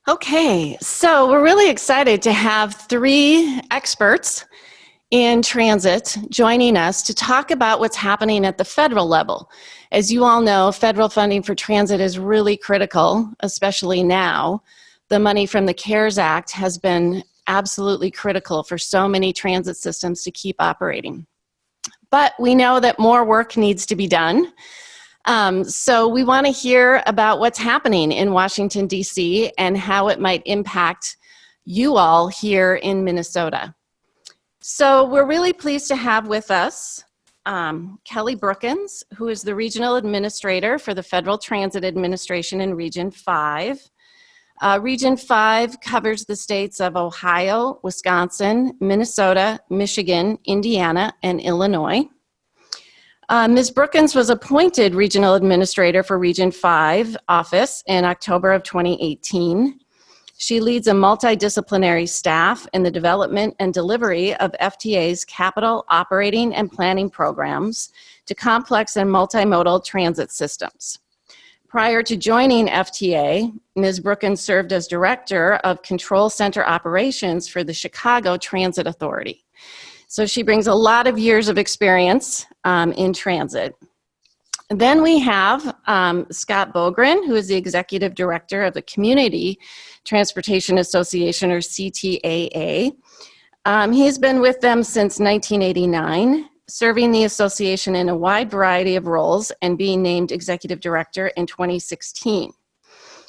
Okay, so we're really excited to have three experts in transit joining us to talk about what's happening at the federal level. As you all know, federal funding for transit is really critical, especially now. The money from the CARES Act has been absolutely critical for so many transit systems to keep operating. But we know that more work needs to be done. So we want to hear about what's happening in Washington, D.C. and how it might impact you all here in Minnesota. So we're really pleased to have with us Kelly Brookins, who is the Regional Administrator for the Federal Transit Administration in Region 5. Region 5 covers the states of Ohio, Wisconsin, Minnesota, Michigan, Indiana, and Illinois. Ms. Brookins was appointed Regional Administrator for Region 5 office in October of 2018. She leads a multidisciplinary staff in the development and delivery of FTA's capital operating and planning programs to complex and multimodal transit systems. Prior to joining FTA, Ms. Brookins served as Director of Control Center Operations for the Chicago Transit Authority. So she brings a lot of years of experience in transit. And then we have Scott Bogren, who is the Executive Director of the Community Transportation Association, or CTAA. He's been with them since 1989, serving the association in a wide variety of roles and being named Executive Director in 2016.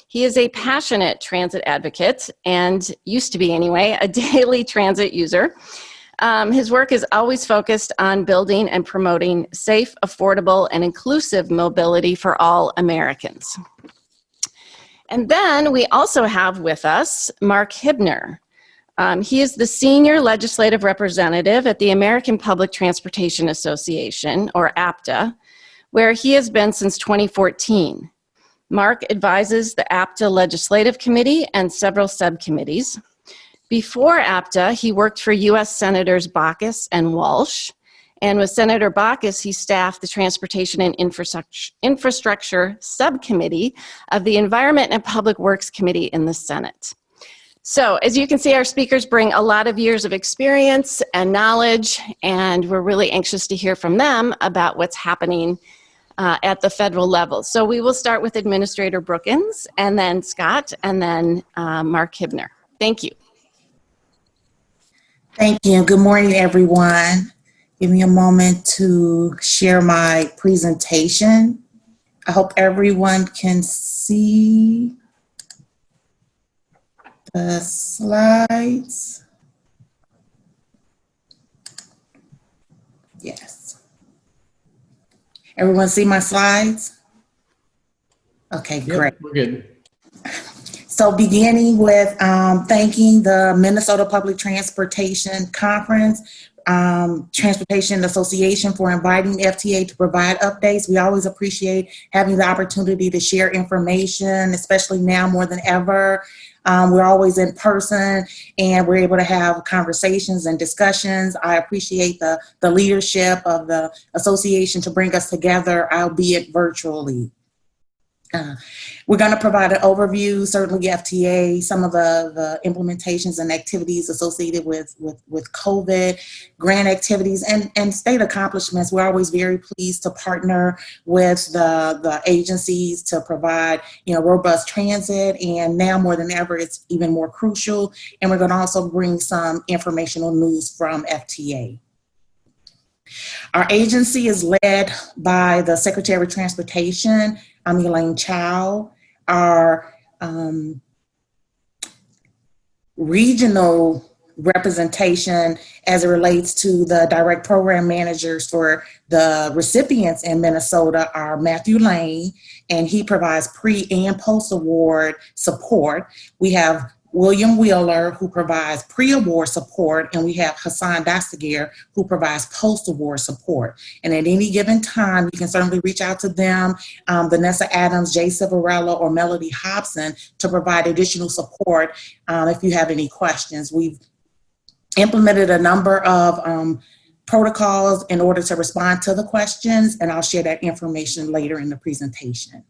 He is a passionate transit advocate and used to be anyway, a daily transit user. His work is always focused on building and promoting safe, affordable, and inclusive mobility for all Americans. And then we also have with us Mark Hibner. He is the Senior Legislative Representative at the American Public Transportation Association, or APTA, where he has been since 2014. Mark advises the APTA Legislative Committee and several subcommittees. Before APTA, he worked for U.S. Senators Baucus and Walsh, and with Senator Baucus, he staffed the Transportation and Infrastructure Subcommittee of the Environment and Public Works Committee in the Senate. So, as you can see, our speakers bring a lot of years of experience and knowledge, and we're really anxious to hear from them about what's happening at the federal level. So we will start with Administrator Brookins, and then Scott, and then Mark Hibner. Thank you. Thank you. Good morning, everyone. Give me a moment to share my presentation. I hope everyone can see the slides. Yes. Everyone see my slides? Okay, yep, great. We're good. So beginning with thanking the Minnesota Public Transportation Conference, Transportation Association for inviting FTA to provide updates. We always appreciate having the opportunity to share information, especially now more than ever. We're always in person and we're able to have conversations and discussions. I appreciate the leadership of the association to bring us together, albeit virtually. We're going to provide an overview, certainly FTA, some of the implementations and activities associated with COVID, grant activities, and state accomplishments. We're always very pleased to partner with the agencies to provide, robust transit, and now more than ever, it's even more crucial. And we're going to also bring some informational news from FTA. Our agency is led by the Secretary of Transportation, Elaine Chow. Our regional representation as it relates to the direct program managers for the recipients in Minnesota are Matthew Lane, and he provides pre and post award support. We have William Wheeler, who provides pre-award support, and we have Hassan Dastagir, who provides post-award support. And at any given time, you can certainly reach out to them, Vanessa Adams, Jay Civarella, or Melody Hobson to provide additional support if you have any questions. We've implemented a number of protocols in order to respond to the questions, and I'll share that information later in the presentation.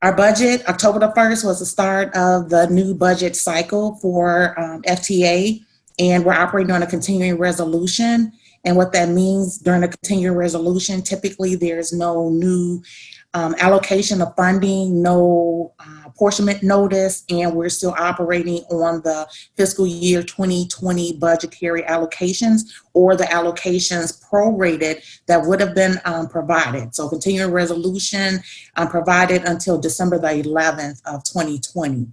Our budget, October the 1st, was the start of the new budget cycle for FTA, and we're operating on a continuing resolution. And what that means during a continuing resolution, typically there's no new allocation of funding, no apportionment notice, and we're still operating on the fiscal year 2020 budgetary allocations or the allocations prorated that would have been provided. So continuing resolution provided until December the 11th of 2020.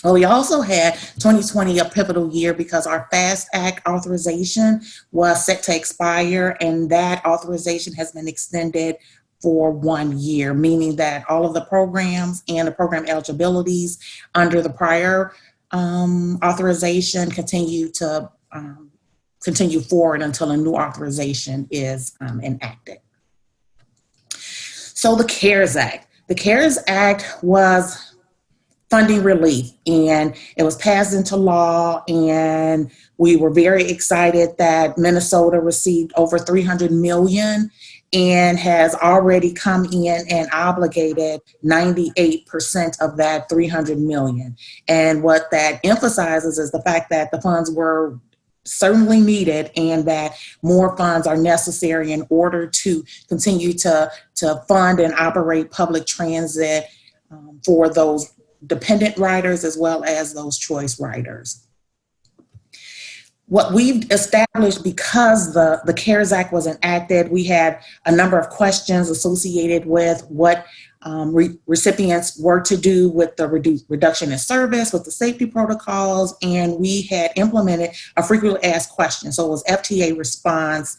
Well, we also had 2020 a pivotal year because our FAST Act authorization was set to expire, and that authorization has been extended for 1 year, meaning that all of the programs and the program eligibilities under the prior authorization continue forward until a new authorization is enacted. So the CARES Act. The CARES Act was funding relief, and it was passed into law, and we were very excited that Minnesota received over $300 million and has already come in and obligated 98% of that $300 million. And what that emphasizes is the fact that the funds were certainly needed and that more funds are necessary in order to continue to fund and operate public transit for those dependent riders as well as those choice riders. What we've established, because the CARES Act was enacted, we had a number of questions associated with what recipients were to do with the reduction in service, with the safety protocols, and we had implemented a frequently asked questions. So it was FTA response,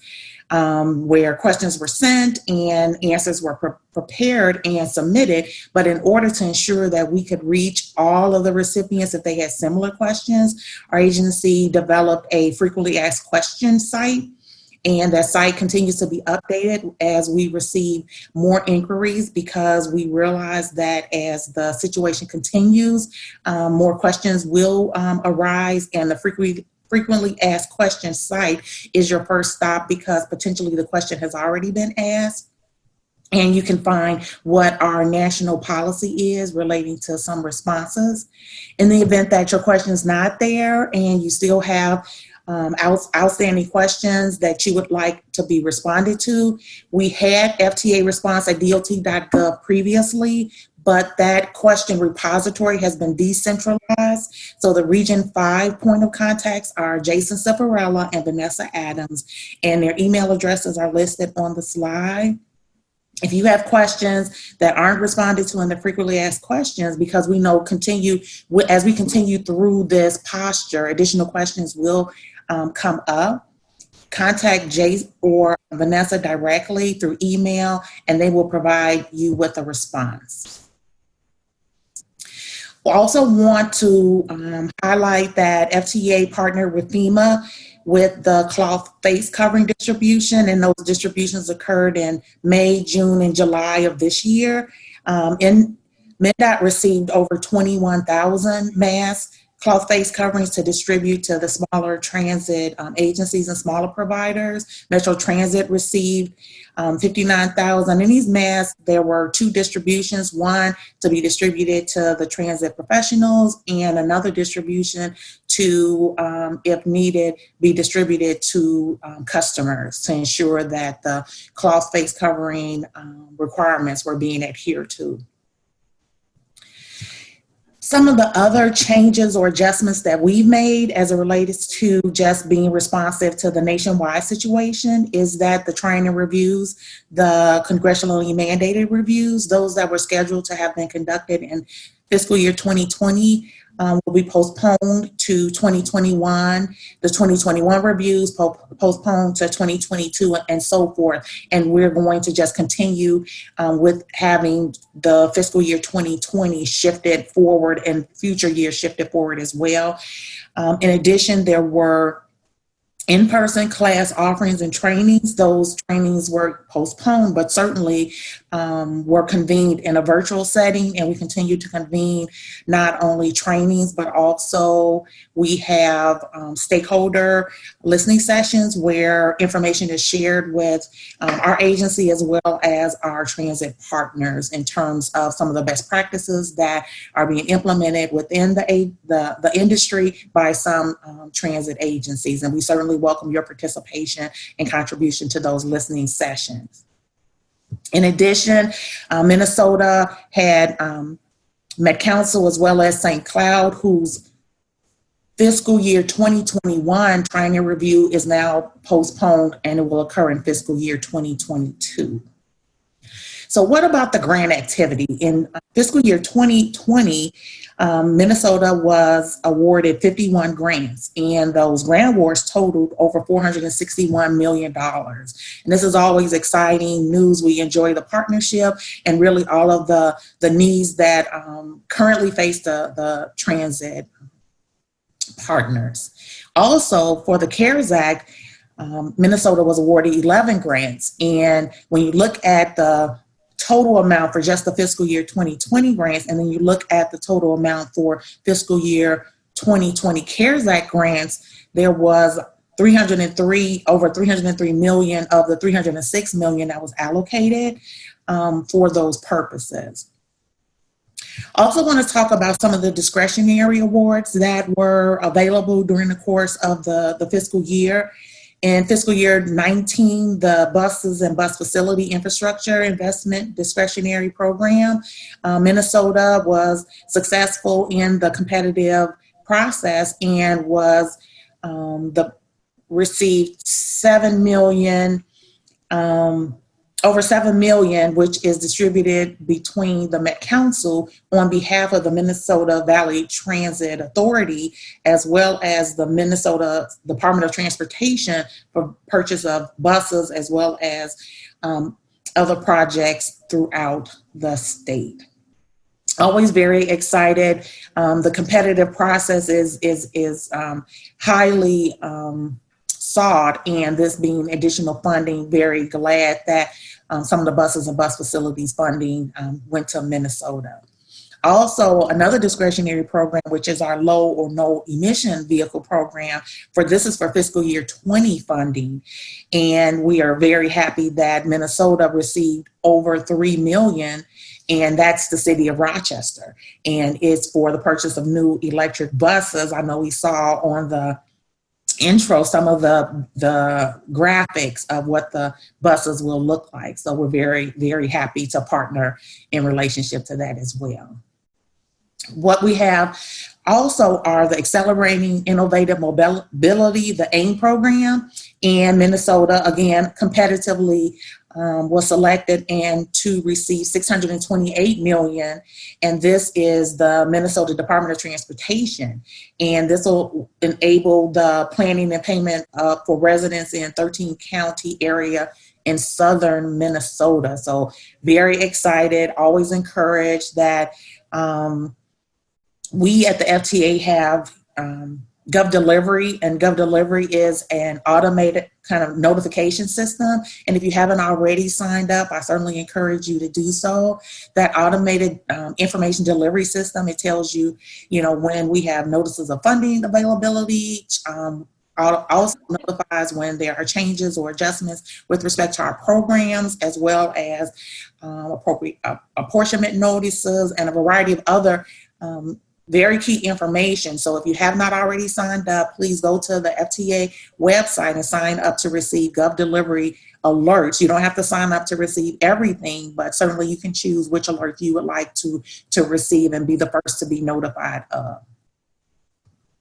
where questions were sent and answers were prepared and submitted. But in order to ensure that we could reach all of the recipients if they had similar questions, our agency developed a frequently asked questions site. And that site continues to be updated as we receive more inquiries, because we realize that as the situation continues, more questions will arise, and the frequently asked questions site is your first stop because potentially the question has already been asked. And you can find what our national policy is relating to some responses. In the event that your question is not there and you still have outstanding questions that you would like to be responded to, we had FTA response at dot.gov previously, but that question repository has been decentralized. So the Region 5 point of contacts are Jason Cifarella and Vanessa Adams, and their email addresses are listed on the slide. If you have questions that aren't responded to in the frequently asked questions, because we know as we continue through this posture, additional questions will come up, contact Jay or Vanessa directly through email, and they will provide you with a response. We also want to highlight that FTA partnered with FEMA with the cloth face covering distribution, and those distributions occurred in May, June, and July of this year. MnDOT received over 21,000 masks, cloth face coverings to distribute to the smaller transit agencies and smaller providers. Metro Transit received 59,000. In these masks, there were two distributions, one to be distributed to the transit professionals and another distribution to, if needed, be distributed to customers to ensure that the cloth face covering requirements were being adhered to. Some of the other changes or adjustments that we've made as it relates to just being responsive to the nationwide situation is that the training reviews, the congressionally mandated reviews, those that were scheduled to have been conducted in fiscal year 2020 will be postponed to 2021. The 2021 reviews postponed to 2022 and so forth. And we're going to just continue with having the fiscal year 2020 shifted forward and future years shifted forward as well. In addition, there were in-person class offerings and trainings. Those trainings were postponed, but certainly were convened in a virtual setting, and we continue to convene not only trainings, but also we have stakeholder listening sessions where information is shared with our agency as well as our transit partners in terms of some of the best practices that are being implemented within the industry by some transit agencies. And we certainly welcome your participation and contribution to those listening sessions. In addition, Minnesota had Met Council as well as St. Cloud, whose fiscal year 2021 training review is now postponed and it will occur in fiscal year 2022. So what about the grant activity? In fiscal year 2020, Minnesota was awarded 51 grants, and those grant awards totaled over $461 million. And this is always exciting news. We enjoy the partnership and really all of the needs that currently face the transit partners. Also, for the CARES Act, Minnesota was awarded 11 grants. And when you look at the total amount for just the fiscal year 2020 grants, and then you look at the total amount for fiscal year 2020 CARES Act grants, there was over 303 million of the 306 million that was allocated for those purposes. Also want to talk about some of the discretionary awards that were available during the course of the fiscal year. In fiscal year 19, the buses and bus facility infrastructure investment discretionary program, Minnesota was successful in the competitive process and was received over 7 million, which is distributed between the Met Council on behalf of the Minnesota Valley Transit Authority, as well as the Minnesota Department of Transportation for purchase of buses, as well as other projects throughout the state. Always very excited. The competitive process is highly sought, and this being additional funding, very glad that some of the buses and bus facilities funding went to Minnesota. Also, another discretionary program, which is our low or no emission vehicle program, this is for fiscal year 20 funding. And we are very happy that Minnesota received over 3 million, and that's the city of Rochester. And it's for the purchase of new electric buses. I know we saw on the intro some of the graphics of what the buses will look like. So we're very, very happy to partner in relationship to that as well. What we have also are the Accelerating Innovative Mobility, the AIM program, and Minnesota, again, competitively was selected and to receive $628 million. And this is the Minnesota Department of Transportation. And this will enable the planning and payment for residents in 13 county area in southern Minnesota. So very excited, always encouraged that we at the FTA have GovDelivery, and GovDelivery is an automated kind of notification system. And if you haven't already signed up, I certainly encourage you to do so. That automated information delivery system, it tells you, when we have notices of funding availability, also notifies when there are changes or adjustments with respect to our programs, as well as appropriate apportionment notices and a variety of other very key information. So if you have not already signed up, please go to the FTA website and sign up to receive GovDelivery alerts. You don't have to sign up to receive everything, but certainly you can choose which alert you would like to receive and be the first to be notified of.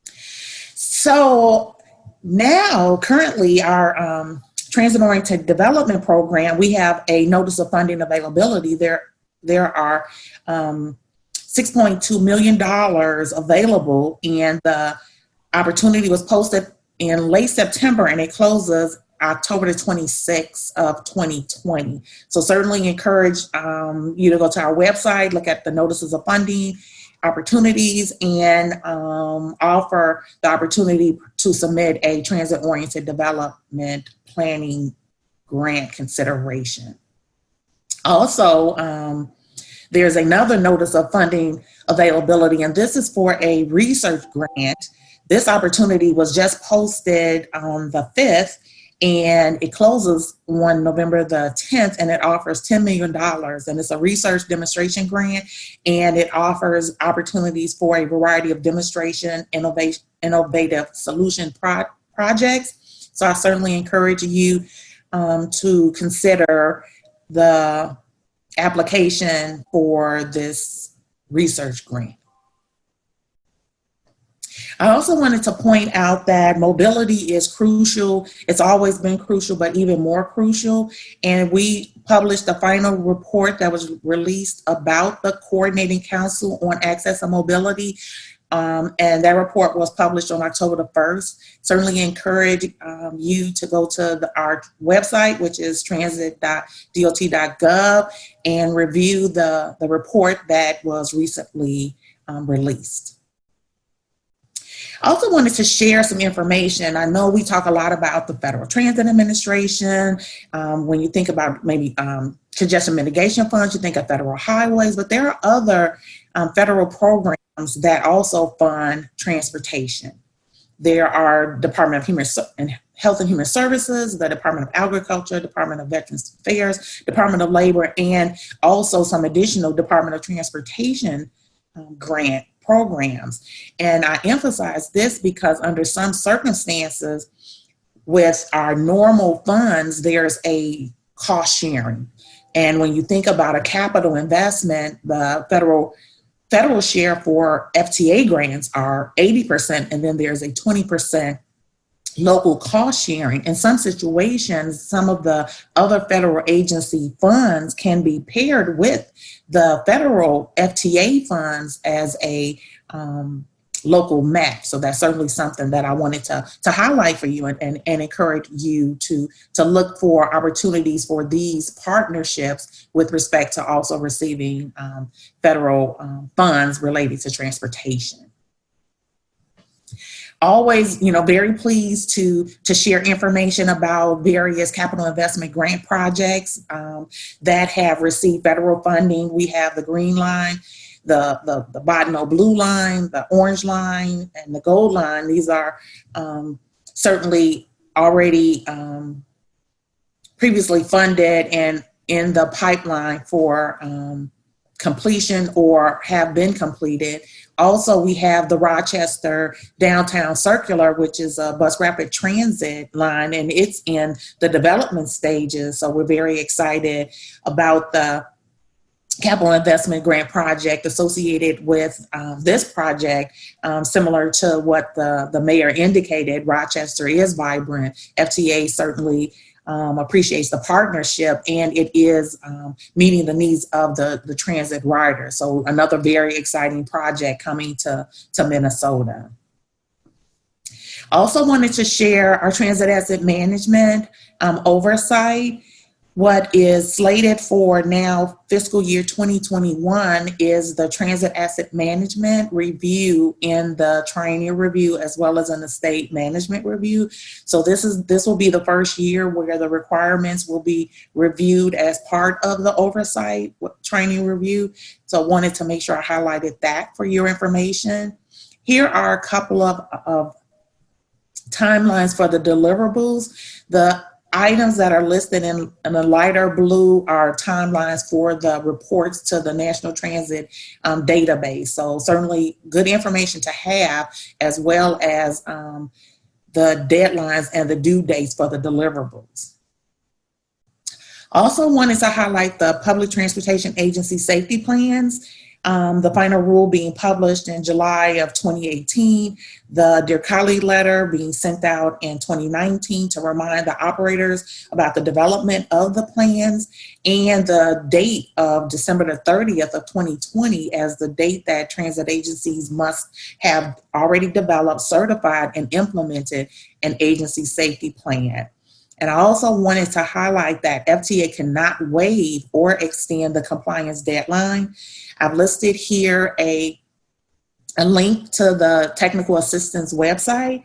So now, currently, our transit-oriented development program, we have a notice of funding availability. There are $6.2 million available, and the opportunity was posted in late September, and it closes October the 26th of 2020. So certainly encourage you to go to our website, look at the notices of funding, opportunities and offer the opportunity to submit a transit-oriented development planning grant consideration. Also, there's another notice of funding availability, and this is for a research grant. This opportunity was just posted on the 5th, and it closes on November the 10th, and it offers $10 million, and it's a research demonstration grant, and it offers opportunities for a variety of demonstration, innovative solution projects. So I certainly encourage you to consider the application for this research grant. I also wanted to point out that mobility is crucial. It's always been crucial, but even more crucial. And we published the final report that was released about the Coordinating Council on Access and Mobility. And that report was published on October the 1st. Certainly encourage you to go to our website, which is transit.dot.gov, and review the report that was recently released. I also wanted to share some information. I know we talk a lot about the Federal Transit Administration. When you think about maybe congestion mitigation funds, you think of federal highways, but there are other federal programs that also fund transportation. There are Department of Health and Human Services, the Department of Agriculture, Department of Veterans Affairs, Department of Labor, and also some additional Department of Transportation grant programs. And I emphasize this because under some circumstances with our normal funds, there's a cost sharing. And when you think about a capital investment, the federal share for FTA grants are 80%, and then there's a 20% local cost sharing. In some situations, some of the other federal agency funds can be paired with the federal FTA funds as a local match. So that's certainly something that I wanted to highlight for you and encourage you to look for opportunities for these partnerships with respect to also receiving federal funds related to transportation. Always, very pleased to share information about various capital investment grant projects that have received federal funding. We have the green line, the Botano blue line, the orange line, and the gold line. These are certainly already previously funded and in the pipeline for completion or have been completed. Also, we have the Rochester Downtown Circular, which is a bus rapid transit line, and it's in the development stages. So we're very excited about the capital investment grant project associated with this project. Similar to what the mayor indicated, Rochester is vibrant. FTA certainly appreciates the partnership, and it is meeting the needs of the transit rider. So another very exciting project coming to Minnesota. Also wanted to share our transit asset management oversight. What is slated for now fiscal year 2021 is the transit asset management review in the triennial review as well as in the state management review. So this will be the first year where the requirements will be reviewed as part of the oversight triennial review. So I wanted to make sure I highlighted that for your information. Here are a couple of timelines for the deliverables. The items that are listed in the lighter blue are timelines for the reports to the National Transit database. So certainly good information to have, as well as the deadlines and the due dates for the deliverables. Also wanted to highlight the Public Transportation Agency safety plans. The final rule being published in July of 2018, the Dear Colleague letter being sent out in 2019 to remind the operators about the development of the plans, and the date of December the 30th of 2020 as the date that transit agencies must have already developed, certified, and implemented an agency safety plan. And I also wanted to highlight that FTA cannot waive or extend the compliance deadline. I've listed here a a link to the technical assistance website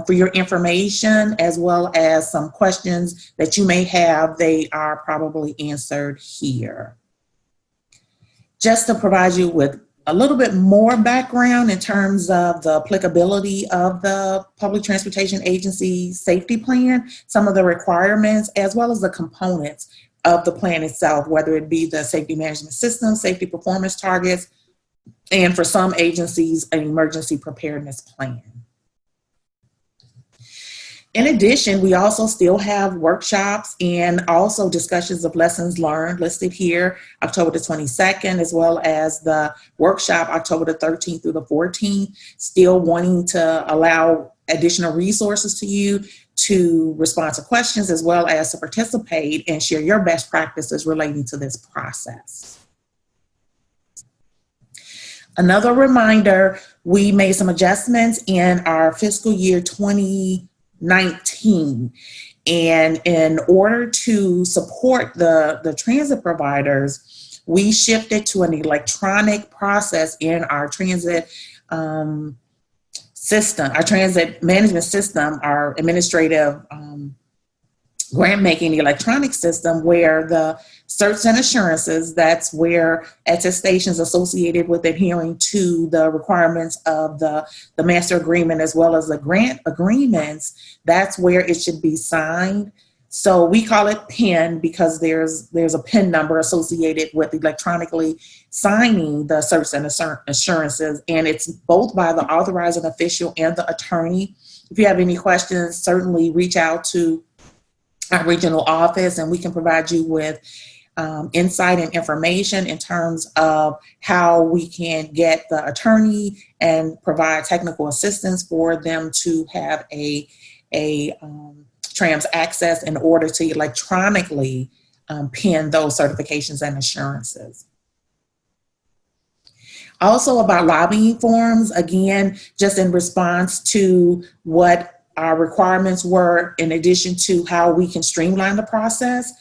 for your information, as well as some questions that you may have. They are probably answered here. Just to provide you with a little bit more background in terms of the applicability of the Public Transportation Agency Safety Plan, some of the requirements, as well as the components of the plan itself, whether it be the safety management system, safety performance targets, and for some agencies, an emergency preparedness plan. In addition, we also still have workshops and also discussions of lessons learned listed here, October the 22nd, as well as the workshop October the 13th through the 14th, still wanting to allow additional resources to you to respond to questions, as well as to participate and share your best practices relating to this process. Another reminder, we made some adjustments in our fiscal year 2019. And in order to support the transit providers, we shifted to an electronic process in our transit system, our transit management system, our administrative grant making electronic system, where the certs and assurances, that's where attestations associated with adhering to the requirements of the master agreement, as well as the grant agreements, that's where it should be signed. So we call it PIN because there's a PIN number associated with electronically signing the certs and assurances, and it's both by the authorizing official and the attorney. If you have any questions, certainly reach out to our regional office, and we can provide you with insight and information in terms of how we can get the attorney and provide technical assistance for them to have a trans access in order to electronically pin those certifications and assurances. Also about lobbying forms, again, just in response to what our requirements were, in addition to how we can streamline the process.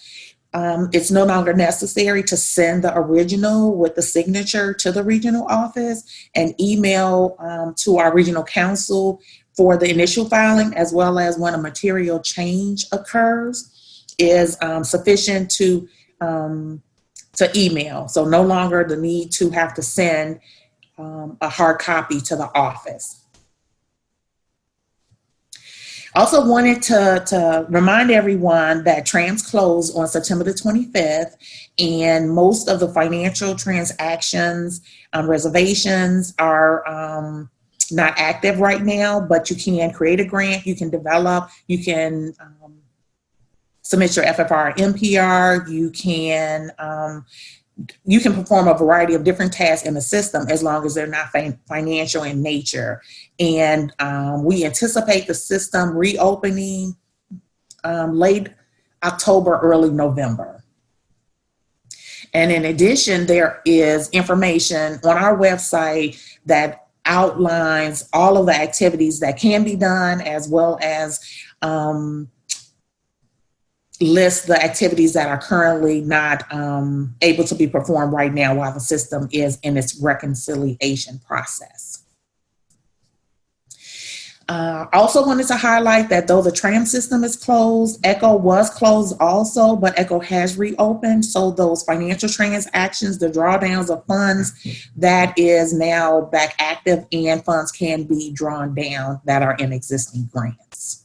It's no longer necessary to send the original with the signature to the regional office and email to our regional counsel for the initial filing, as well as when a material change occurs, is sufficient to email. So no longer the need to have to send a hard copy to the office. Also wanted to remind everyone that trans closed on September the 25th, and most of the financial transactions, reservations are not active right now, but you can create a grant, you can develop, you can submit your FFR NPR, you can perform a variety of different tasks in the system as long as they're not financial in nature. And we anticipate the system reopening late October, early November. And in addition, there is information on our website that outlines all of the activities that can be done, as well as list the activities that are currently not able to be performed right now while the system is in its reconciliation process. Also wanted to highlight that though the tram system is closed, ECHO was closed also, but ECHO has reopened. So those financial transactions, the drawdowns of funds, that is now back active, and funds can be drawn down that are in existing grants.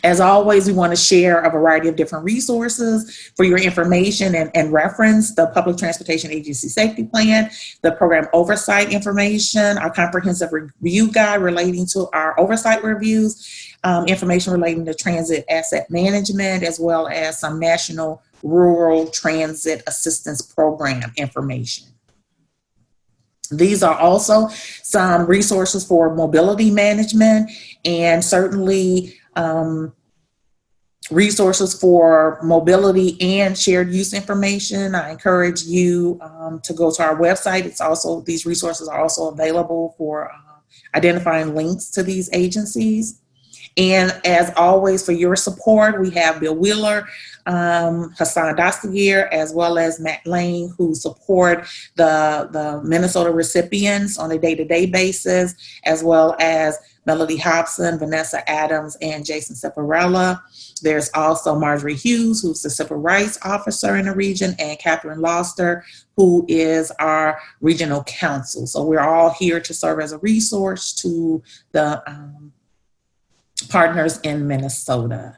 As always, we want to share a variety of different resources for your information and reference: the Public Transportation Agency Safety Plan, the program oversight information, our comprehensive review guide relating to our oversight reviews, information relating to transit asset management, as well as some national rural transit assistance program information. These are also some resources for mobility management, and certainly resources for mobility and shared use information. I encourage you to go to our website. It's also, these resources are also available for identifying links to these agencies. And as always, for your support, we have Bill Wheeler, Hassan Dastagir, as well as Matt Lane, who support the Minnesota recipients on a day-to-day basis, as well as Melody Hobson, Vanessa Adams, and Jason Ciparella. There's also Marjorie Hughes, who's the civil rights officer in the region, and Catherine Loster, who is our regional counsel. So we're all here to serve as a resource to the partners in Minnesota.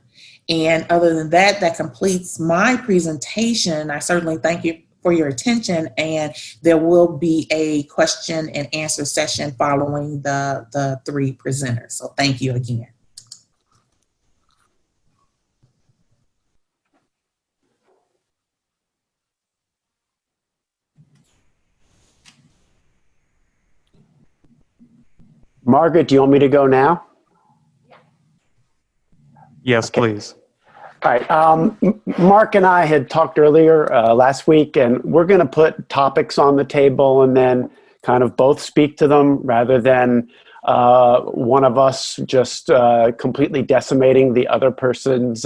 And other than that, that completes my presentation. I certainly thank you for your attention, and there will be a question and answer session following the three presenters. So thank you again. Margaret, do you want me to go now? Yes, please. All right. Mark and I had talked earlier last week, and we're going to put topics on the table and then kind of both speak to them rather than one of us just completely decimating the other person's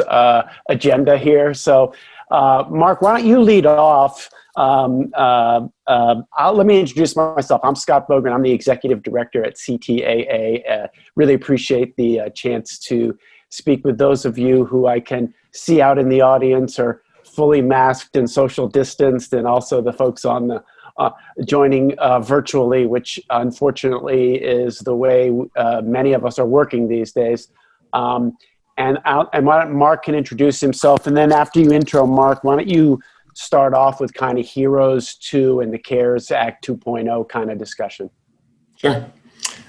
agenda here. So, Mark, why don't you lead off? Let me introduce myself. I'm Scott Bogan. I'm the executive director at CTAA. Really appreciate the chance to speak with those of you who I can see out in the audience or fully masked and social distanced, and also the folks on the joining virtually, which unfortunately is the way many of us are working these days. And Mark can introduce himself, and then after you intro Mark, why don't you start off with kind of Heroes 2 and the CARES Act 2.0 kind of discussion. Sure.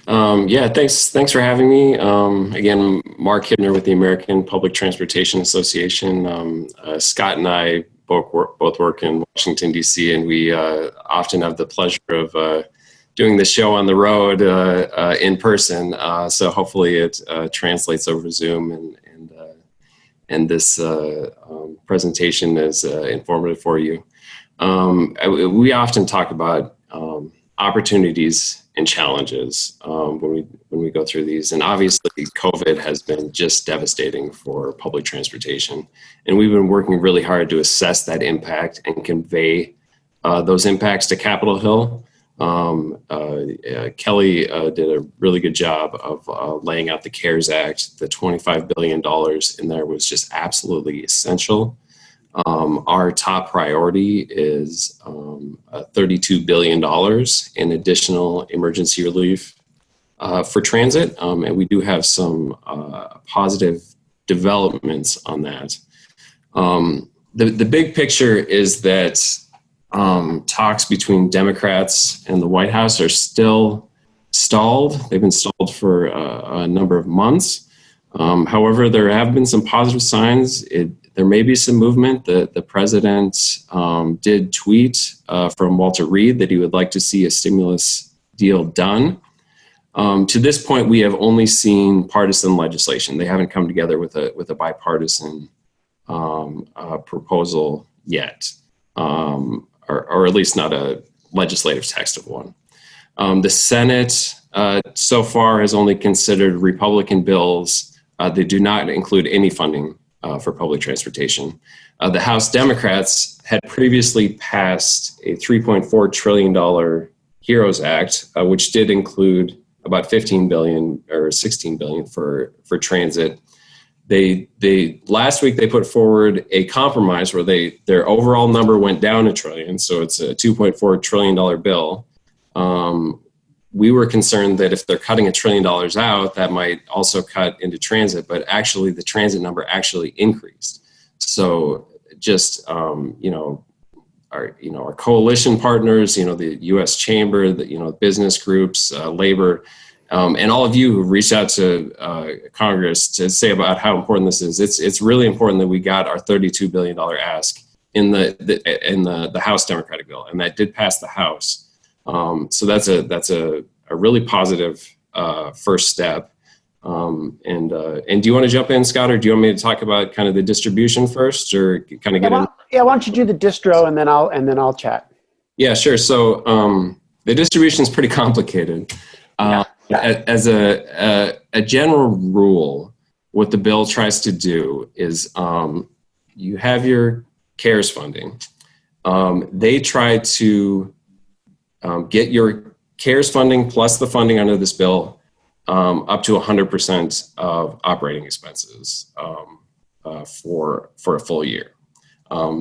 Yeah, thanks for having me. Again, Mark Hibner with the American Public Transportation Association. Scott and I both work in Washington, D.C., and we often have the pleasure of doing the show on the road in person. So hopefully it translates over Zoom, and this presentation is informative for you. We often talk about opportunities and challenges when we go through these, and obviously COVID has been just devastating for public transportation, and we've been working really hard to assess that impact and convey those impacts to Capitol Hill. Kelly did a really good job of laying out the CARES Act. The $25 billion in there was just absolutely essential. Our top priority is $32 billion in additional emergency relief for transit, and we do have some positive developments on that. The big picture is that talks between Democrats and the White House are still stalled. They've been stalled for a number of months. However, there have been some positive signs. There may be some movement. The president did tweet from Walter Reed that he would like to see a stimulus deal done. To this point, we have only seen partisan legislation. They haven't come together with a bipartisan proposal yet, or at least not a legislative text of one. The Senate so far has only considered Republican bills. They do not include any funding for public transportation. The House Democrats had previously passed a $3.4 trillion HEROES Act, which did include about $15 billion or $16 billion for transit. They last week they put forward a compromise where their overall number went down $1 trillion, so it's a $2.4 trillion bill. We were concerned that if they're cutting $1 trillion out, that might also cut into transit, but actually the transit number actually increased. So just, our coalition partners, the U.S. Chamber, the, business groups, labor, and all of you who reached out to Congress to say about how important this is. It's really important that we got our $32 billion ask in the House Democratic bill, and that did pass the House. So that's a really positive first step. And do you want to jump in, Scott, or do you want me to talk about kind of the distribution first, or kind of get in? Yeah, why don't you do the distro and then I'll chat. Yeah, sure. So the distribution is pretty complicated. As a general rule, what the bill tries to do is you have your CARES funding. They try to get your CARES funding plus the funding under this bill up to 100% of operating expenses for a full year.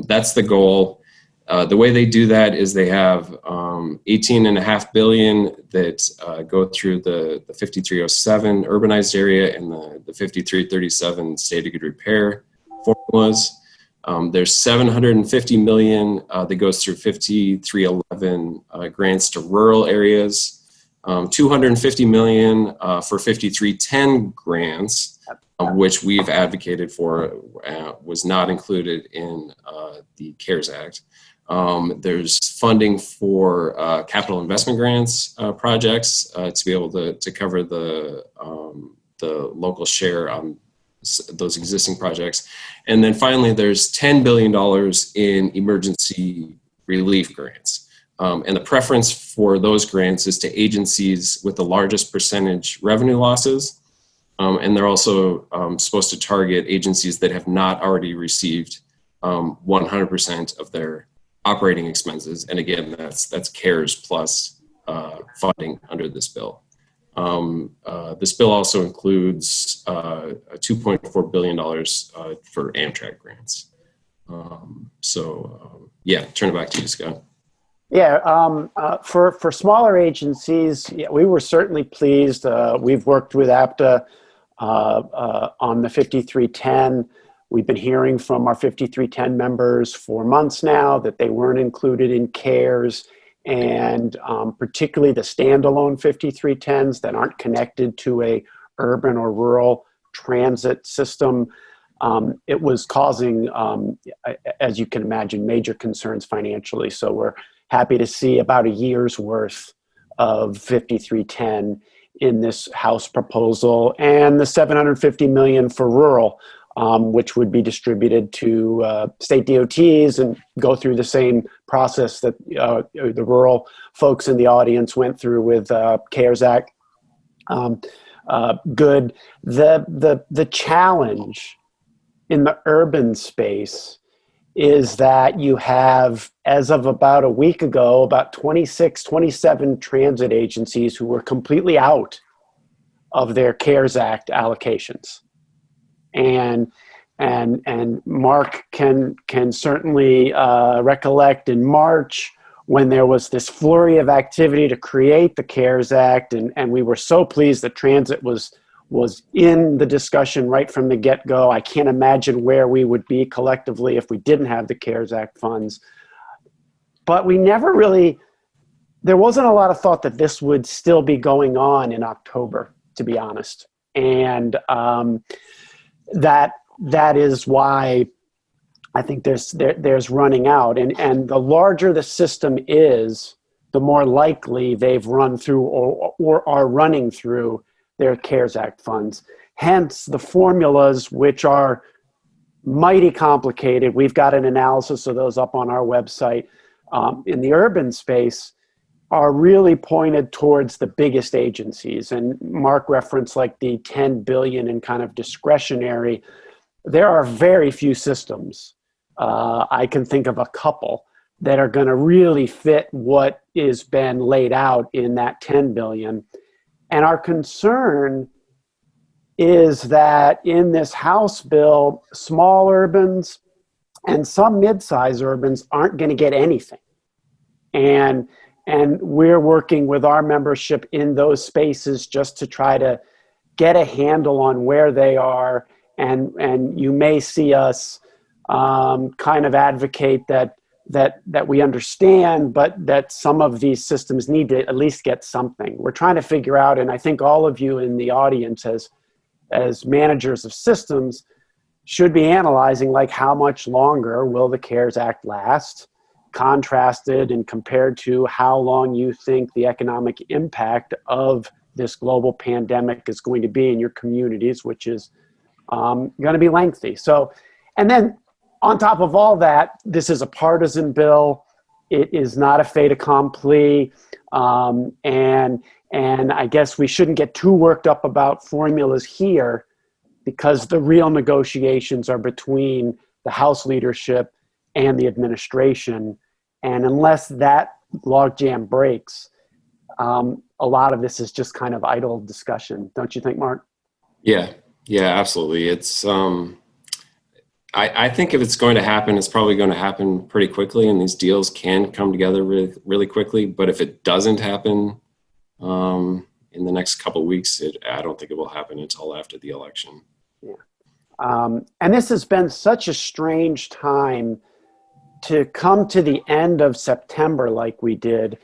That's the goal. The way they do that is they have $18.5 billion that go through the 5307 urbanized area and the 5337 state of good repair formulas. There's $750 million that goes through 5311 grants to rural areas, $250 million for 5310 grants, which we've advocated for, was not included in the CARES Act. There's funding for capital investment grants projects to be able to cover the local share on those existing projects. And then finally, there's $10 billion in emergency relief grants. And the preference for those grants is to agencies with the largest percentage revenue losses. And they're also supposed to target agencies that have not already received 100% of their operating expenses. And again, that's CARES plus funding under this bill. This bill also includes $2.4 billion for Amtrak grants. Yeah, turn it back to you, Scott. Yeah, for smaller agencies, yeah, we were certainly pleased. We've worked with APTA on the 5310. We've been hearing from our 5310 members for months now that they weren't included in CARES, and particularly the standalone 5310s that aren't connected to a urban or rural transit system. It was causing, as you can imagine, major concerns financially. So we're happy to see about a year's worth of 5310 in this House proposal, and the $750 million for rural, which would be distributed to state DOTs and go through the same process that the rural folks in the audience went through with CARES Act. Good. The challenge in the urban space is that you have, as of about a week ago, about 26, 27 transit agencies who were completely out of their CARES Act allocations. And Mark can certainly recollect in March when there was this flurry of activity to create the CARES Act, and we were so pleased that transit was in the discussion right from the get-go. I can't imagine where we would be collectively if we didn't have the CARES Act funds. But we never really, there wasn't a lot of thought that this would still be going on in October, to be honest. And that is why I think there's running out. And the larger the system is, the more likely they've run through or are running through their CARES Act funds. Hence the formulas, which are mighty complicated. We've got an analysis of those up on our website. In the urban space, are really pointed towards the biggest agencies. And Mark referenced like the 10 billion in kind of discretionary. There are very few systems. I can think of a couple that are going to really fit what is been laid out in that 10 billion. And our concern is that in this House bill, small urbans and some mid-size urbans aren't going to get anything. And we're working with our membership in those spaces just to try to get a handle on where they are. And you may see us kind of advocate that we understand, but that some of these systems need to at least get something. We're trying to figure out, and I think all of you in the audience as managers of systems should be analyzing, like, how much longer will the CARES Act last, contrasted and compared to how long you think the economic impact of this global pandemic is going to be in your communities, which is going to be lengthy. So, and then on top of all that, this is a partisan bill. It is not a fait accompli. And I guess we shouldn't get too worked up about formulas here, because the real negotiations are between the House leadership and the administration. And unless that logjam breaks, a lot of this is just kind of idle discussion. Don't you think, Mark? Yeah, absolutely. It's I think if it's going to happen, it's probably going to happen pretty quickly, and these deals can come together really, really quickly. But if it doesn't happen in the next couple of weeks, I don't think it will happen until after the election. Yeah. And this has been such a strange time to come to the end of September like we did,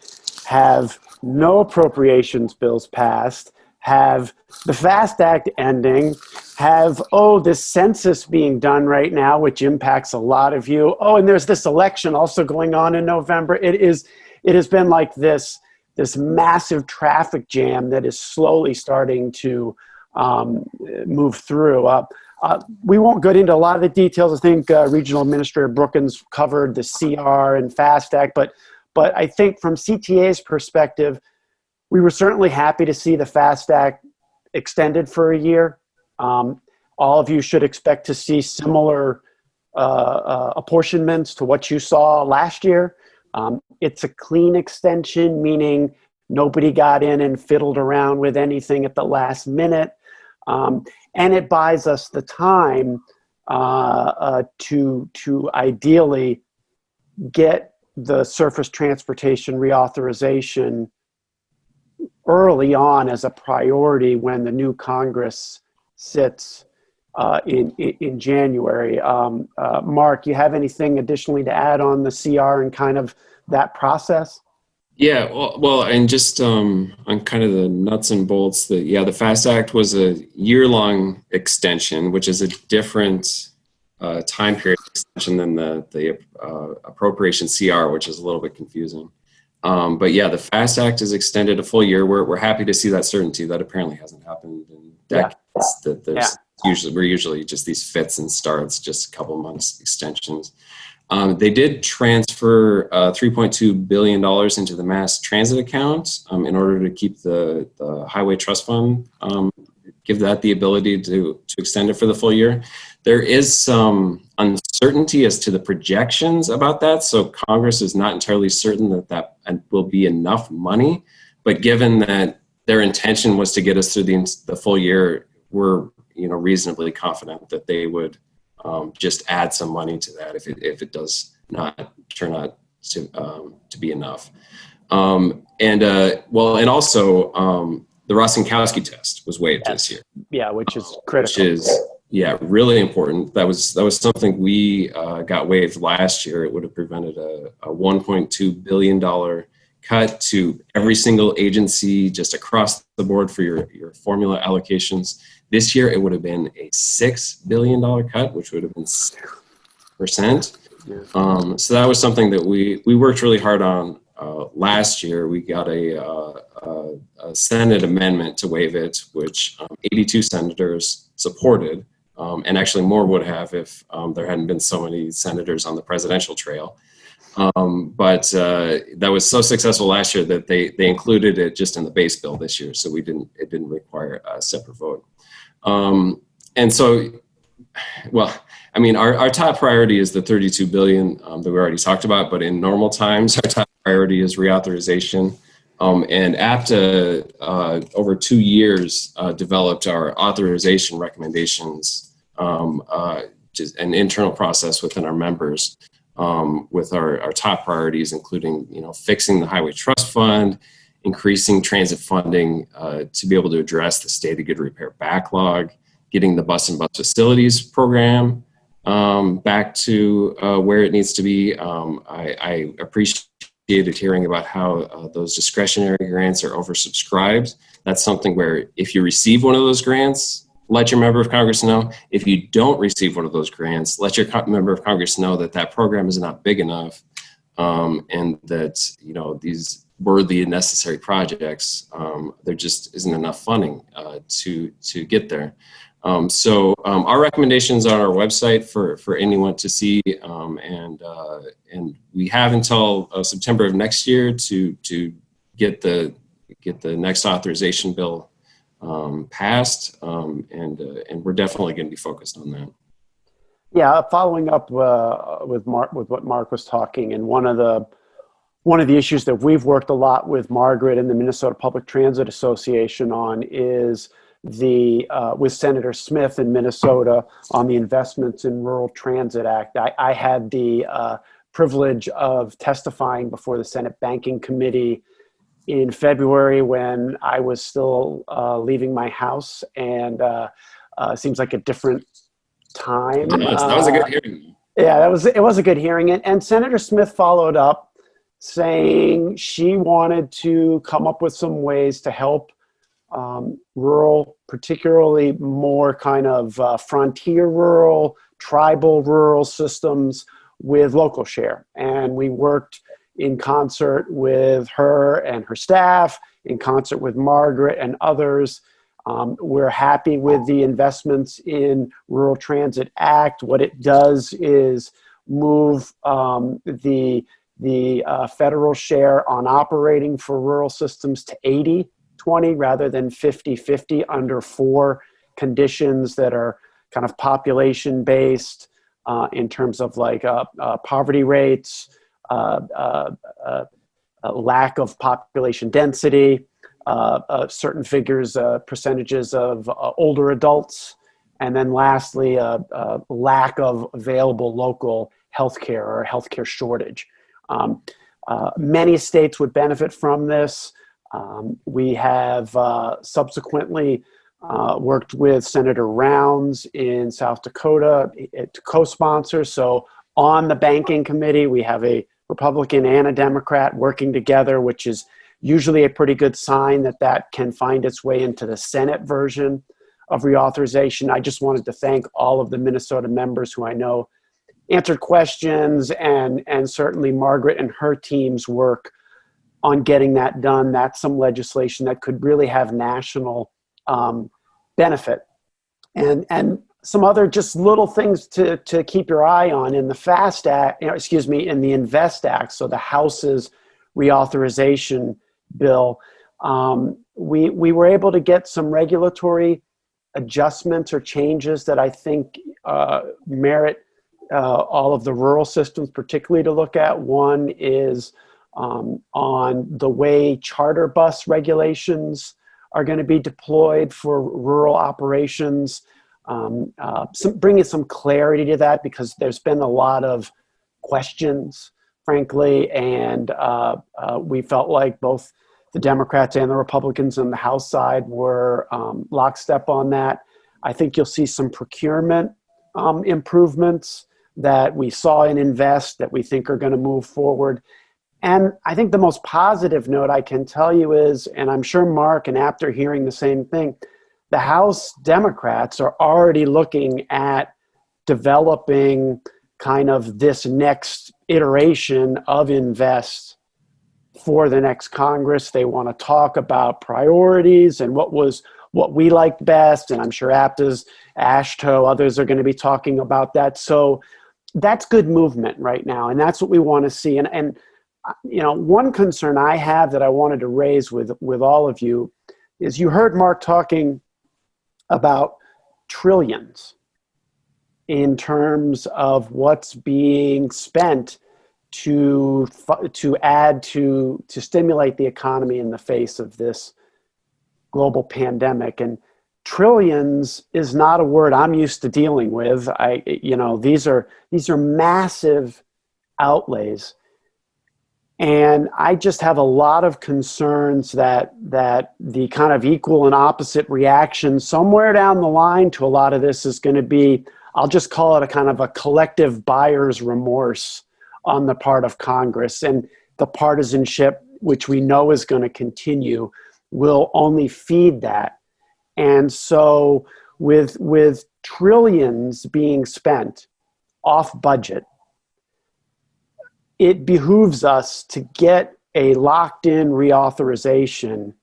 have no appropriations bills passed, have the FAST Act ending, have, this census being done right now, which impacts a lot of you. And there's this election also going on in November. It has been like this massive traffic jam that is slowly starting to move through. We won't get into a lot of the details. I think Regional Administrator Brookins covered the CR and FAST Act, but I think from CTA's perspective, we were certainly happy to see the FAST Act extended for a year. All of you should expect to see similar apportionments to what you saw last year. It's a clean extension, meaning nobody got in and fiddled around with anything at the last minute. And it buys us the time to ideally get the surface transportation reauthorization early on as a priority when the new Congress sits in January. Mark, you have anything additionally to add on the CR and kind of that process? Yeah, well, and just on kind of the nuts and bolts, the FAST Act was a year-long extension, which is a different time period extension than the appropriation CR, which is a little bit confusing. But yeah, the FAST Act is extended a full year. We're happy to see that certainty. That apparently hasn't happened in decades. Yeah. That there's usually just these fits and starts, just a couple months extensions. They did transfer $3.2 billion into the mass transit account in order to keep the Highway Trust Fund, give that the ability to extend it for the full year. There is some uncertainty as to the projections about that, so Congress is not entirely certain that will be enough money. But given that their intention was to get us through the full year, we're reasonably confident that they would just add some money to that if it does not turn out to be enough. And also the Rostenkowski test was waived this year. Yeah, which is critical. Which is really important. That was something we got waived last year. It would have prevented a $1.2 billion cut to every single agency just across the board for your formula allocations. This year, it would have been a $6 billion cut, which would have been 6%. So that was something that we worked really hard on last year. We got a Senate amendment to waive it, which 82 senators supported, and actually more would have if there hadn't been so many senators on the presidential trail. But that was so successful last year that they included it just in the base bill this year, so it didn't require a separate vote. And so, I mean, our top priority is the $32 billion that we already talked about, but in normal times, our top priority is reauthorization. And APTA, over 2 years, developed our authorization recommendations, just an internal process within our members, with our top priorities, including, fixing the Highway Trust Fund, increasing transit funding to be able to address the state of good repair backlog, getting the bus and bus facilities program back to where it needs to be. I appreciated hearing about how those discretionary grants are oversubscribed. That's something where if you receive one of those grants, let your member of Congress know. If you don't receive one of those grants, let your member of Congress know that program is not big enough, and that these worthy and necessary projects, there just isn't enough funding to get there. So our recommendations are on our website for anyone to see, and we have until September of next year to get the next authorization bill passed, and we're definitely going to be focused on that. Yeah, following up with what Mark was talking, and one of the issues that we've worked a lot with Margaret and the Minnesota Public Transit Association on is with Senator Smith in Minnesota on the Investments in Rural Transit Act. I had the privilege of testifying before the Senate Banking Committee in February when I was still leaving my house, and seems like a different time. That was a good hearing. Yeah, it was a good hearing, and Senator Smith followed up saying she wanted to come up with some ways to help rural, particularly more kind of frontier rural, tribal rural systems with local share. And we worked in concert with her and her staff, in concert with Margaret and others. We're happy with the Investments in Rural Transit Act. What it does is move the federal share on operating for rural systems to 80-20 rather than 50-50 under 4 conditions that are kind of population based in terms of like poverty rates, lack of population density, certain figures, percentages of older adults, and then lastly, lack of available local healthcare or healthcare shortage. Many states would benefit from this. We have subsequently worked with Senator Rounds in South Dakota to co-sponsor. So on the banking committee, we have a Republican and a Democrat working together, which is usually a pretty good sign that can find its way into the Senate version of reauthorization. I just wanted to thank all of the Minnesota members who I know answered questions, and certainly Margaret and her team's work on getting that done. That's some legislation that could really have national benefit. And some other just little things to keep your eye on in the FAST Act, in the INVEST Act, so the House's reauthorization bill. We were able to get some regulatory adjustments or changes that I think merit all of the rural systems particularly to look at. One is on the way charter bus regulations are going to be deployed for rural operations, bringing some clarity to that because there's been a lot of questions, frankly, and we felt like both the Democrats and the Republicans on the House side were lockstep on that. I think you'll see some procurement improvements that we saw in INVEST that we think are going to move forward. And I think the most positive note I can tell you is, and I'm sure Mark and Abt are hearing the same thing, the House Democrats are already looking at developing kind of this next iteration of INVEST for the next Congress. They want to talk about priorities and what we liked best. And I'm sure Apta's, Ashto, others are going to be talking about that. So that's good movement right now. And that's what we want to see. And one concern I have that I wanted to raise with all of you is you heard Mark talking about trillions in terms of what's being spent to stimulate the economy in the face of this global pandemic. And trillions is not a word I'm used to dealing with. These are massive outlays. And I just have a lot of concerns that the kind of equal and opposite reaction somewhere down the line to a lot of this is going to be, I'll just call it a kind of a collective buyer's remorse on the part of Congress. And the partisanship, which we know is going to continue, will only feed that. And so with trillions being spent off budget, it behooves us to get a locked-in reauthorization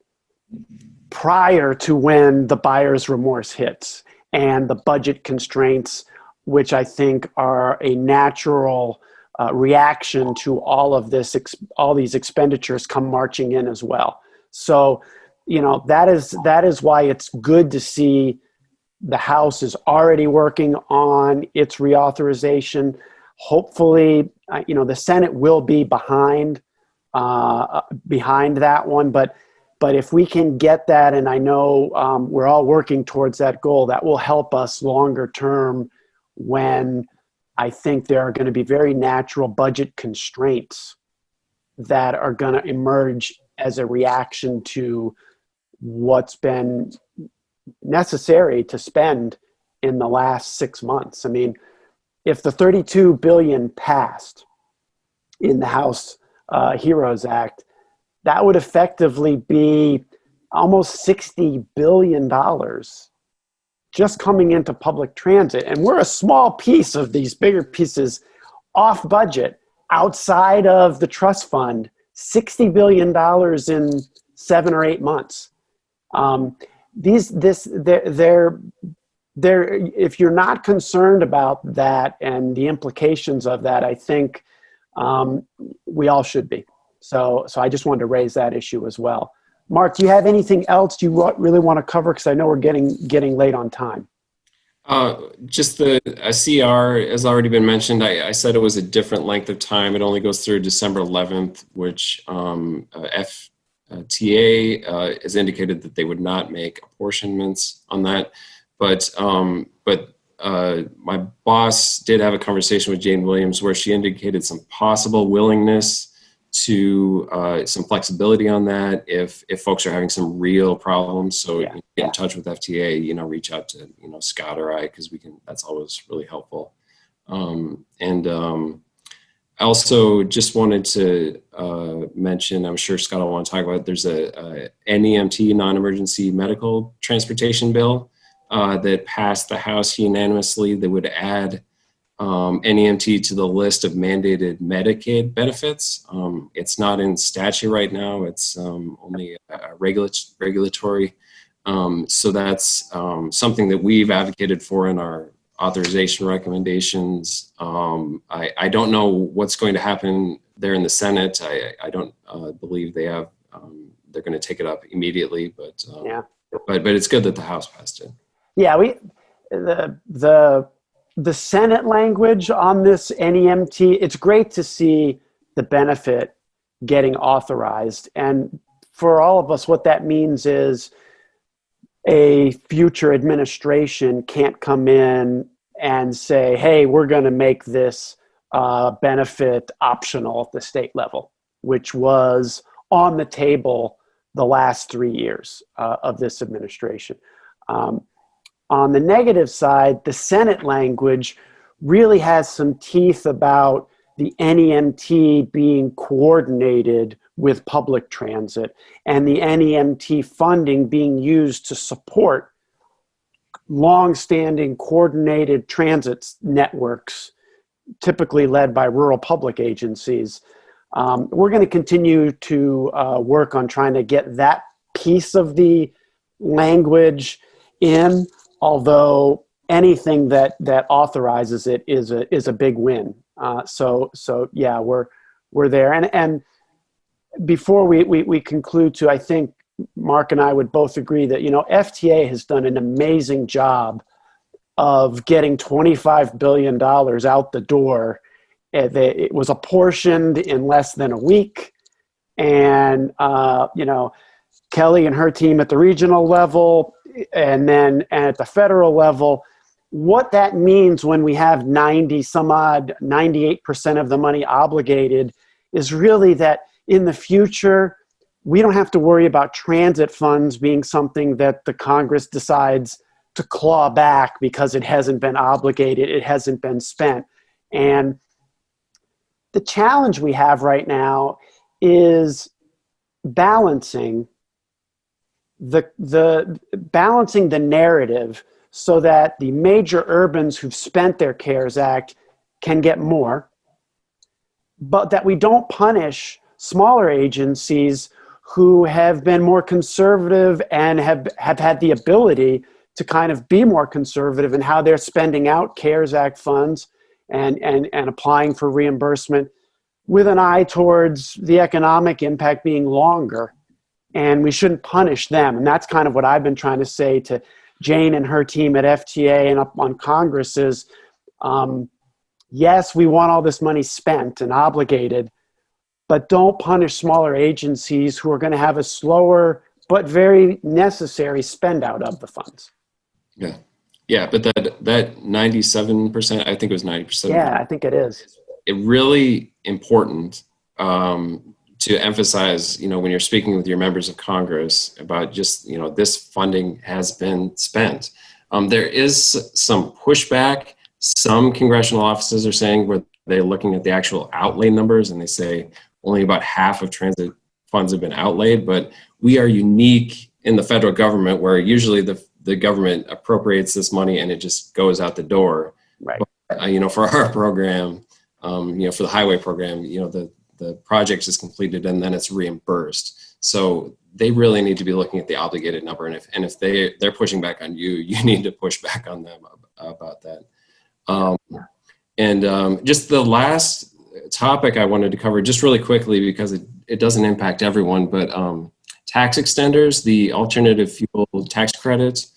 prior to when the buyer's remorse hits and the budget constraints, which I think are a natural reaction to all of this, all these expenditures come marching in as well. So, that is why it's good to see the House is already working on its reauthorization. Hopefully, the Senate will be behind that one, but if we can get that, and I know we're all working towards that goal, that will help us longer term when I think there are going to be very natural budget constraints that are going to emerge as a reaction to what's been necessary to spend in the last 6 months. I mean, if the $32 billion passed in the House HEROES Act, that would effectively be almost $60 billion just coming into public transit. And we're a small piece of these bigger pieces off budget outside of the trust fund, $60 billion in 7 or 8 months. If you're not concerned about that and the implications of that, I think we all should be. So I just wanted to raise that issue as well. Mark, do you have anything else you really want to cover? Because I know we're getting late on time. Just the CR has already been mentioned. I said it was a different length of time. It only goes through December 11th, which FTA has indicated that they would not make apportionments on that. But my boss did have a conversation with Jane Williams where she indicated some possible willingness to some flexibility on that if folks are having some real problems. So get in touch with FTA, reach out to, Scott or I, because that's always really helpful. I also just wanted to mention, I'm sure Scott will want to talk about it, there's a NEMT, non-emergency medical transportation bill that passed the House unanimously that would add NEMT to the list of mandated Medicaid benefits. It's not in statute right now. It's only a regulatory. So that's something that we've advocated for in our authorization recommendations. I don't know what's going to happen there in the Senate. I don't believe they have, they're going to take it up immediately, but it's good that the House passed it. Yeah, the Senate language on this NEMT, it's great to see the benefit getting authorized. And for all of us, what that means is a future administration can't come in and say, hey, we're going to make this benefit optional at the state level, which was on the table the last 3 years of this administration. On the negative side, the Senate language really has some teeth about the NEMT being coordinated with public transit and the NEMT funding being used to support long-standing coordinated transit networks, typically led by rural public agencies. We're going to continue to work on trying to get that piece of the language in, although anything that authorizes it is a big win. So yeah, we're there. And before we conclude too, I think Mark and I would both agree that, FTA has done an amazing job of getting $25 billion out the door. It was apportioned in less than a week. And, Kelly and her team at the regional level, and then at the federal level, what that means when we have 98% of the money obligated is really that in the future, we don't have to worry about transit funds being something that the Congress decides to claw back because it hasn't been obligated, it hasn't been spent. And the challenge we have right now is balancing balancing the narrative so that the major urbans who've spent their CARES Act can get more, but that we don't punish smaller agencies who have been more conservative and have had the ability to kind of be more conservative in how they're spending out CARES Act funds and applying for reimbursement with an eye towards the economic impact being longer. and we shouldn't punish them. And that's kind of what I've been trying to say to Jane and her team at FTA and up on Congress is, yes, we want all this money spent and obligated, but don't punish smaller agencies who are going to have a slower but very necessary spend out of the funds. Yeah. Yeah, but that 97%, I think it was 90%. Yeah, I think it is. It really important to emphasize, when you're speaking with your members of Congress about just, this funding has been spent. There is some pushback. Some congressional offices are saying where they're looking at the actual outlay numbers and they say only about half of transit funds have been outlaid, but we are unique in the federal government where usually the government appropriates this money and it just goes out the door. Right. But, for our program, for the highway program, the project is completed and then it's reimbursed. So they really need to be looking at the obligated number. And if they're pushing back on you, you need to push back on them about that. Just the last topic I wanted to cover just really quickly because it doesn't impact everyone, but tax extenders, the alternative fuel tax credits.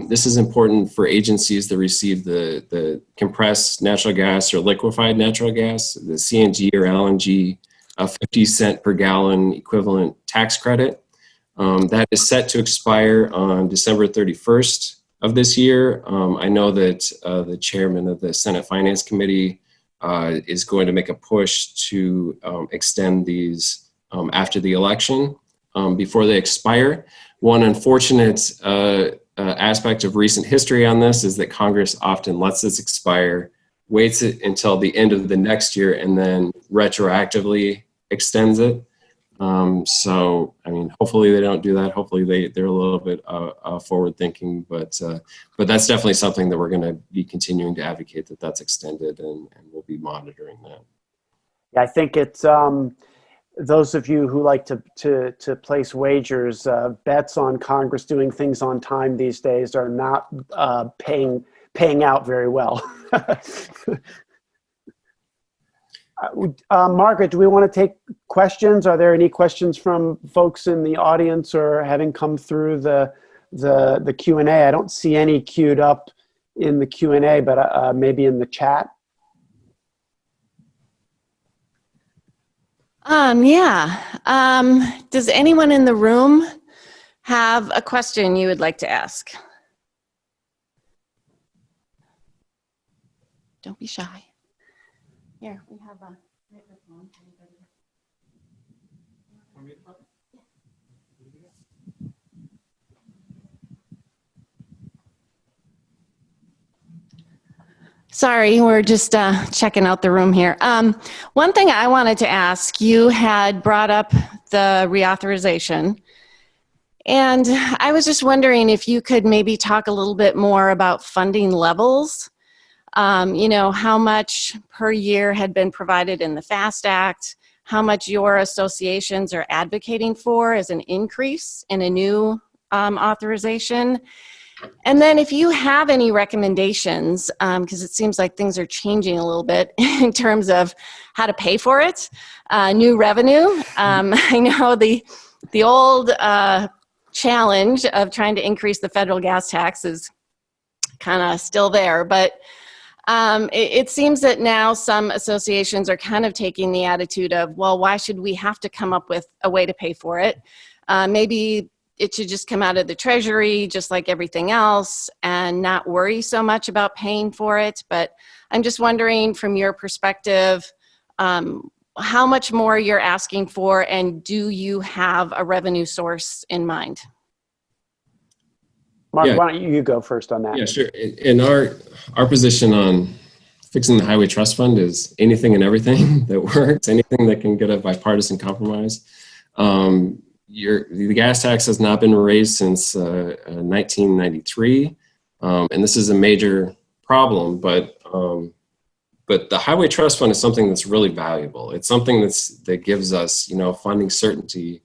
This is important for agencies that receive the compressed natural gas or liquefied natural gas, the CNG or LNG, 50 cent per gallon equivalent tax credit. That is set to expire on December 31st of this year. I know that the chairman of the Senate Finance Committee is going to make a push to extend these after the election before they expire. One unfortunate aspect of recent history on this is that Congress often lets this expire, waits it until the end of the next year, and then retroactively extends it. So, hopefully they don't do that. Hopefully they're a little bit forward thinking, but that's definitely something that we're going to be continuing to advocate that's extended, and we'll be monitoring that. Yeah, I think it's those of you who like to place wagers, bets on Congress doing things on time these days are not paying out very well. Margaret, do we want to take questions? Are there any questions from folks in the audience or having come through the Q&A? I don't see any queued up in the Q&A, but maybe in the chat. Does anyone in the room have a question you would like to ask? Don't be shy. Here, we have a microphone. Sorry, we're just checking out the room here. One thing I wanted to ask, you had brought up the reauthorization, and I was just wondering if you could maybe talk a little bit more about funding levels. How much per year had been provided in the FAST Act, how much your associations are advocating for as an increase in a new authorization. And then if you have any recommendations, because it seems like things are changing a little bit in terms of how to pay for it, new revenue. I know the old challenge of trying to increase the federal gas tax is kind of still there, but it seems that now some associations are kind of taking the attitude of, well, why should we have to come up with a way to pay for it? Maybe it should just come out of the Treasury, just like everything else, and not worry so much about paying for it. But I'm just wondering, from your perspective, how much more you're asking for, and do you have a revenue source in mind? Mark, why don't you go first on that? Yeah, sure. And our position on fixing the Highway Trust Fund is anything and everything that works, anything that can get a bipartisan compromise. The gas tax has not been raised since 1993, and this is a major problem. But the Highway Trust Fund is something that's really valuable. It's something that gives us, funding certainty,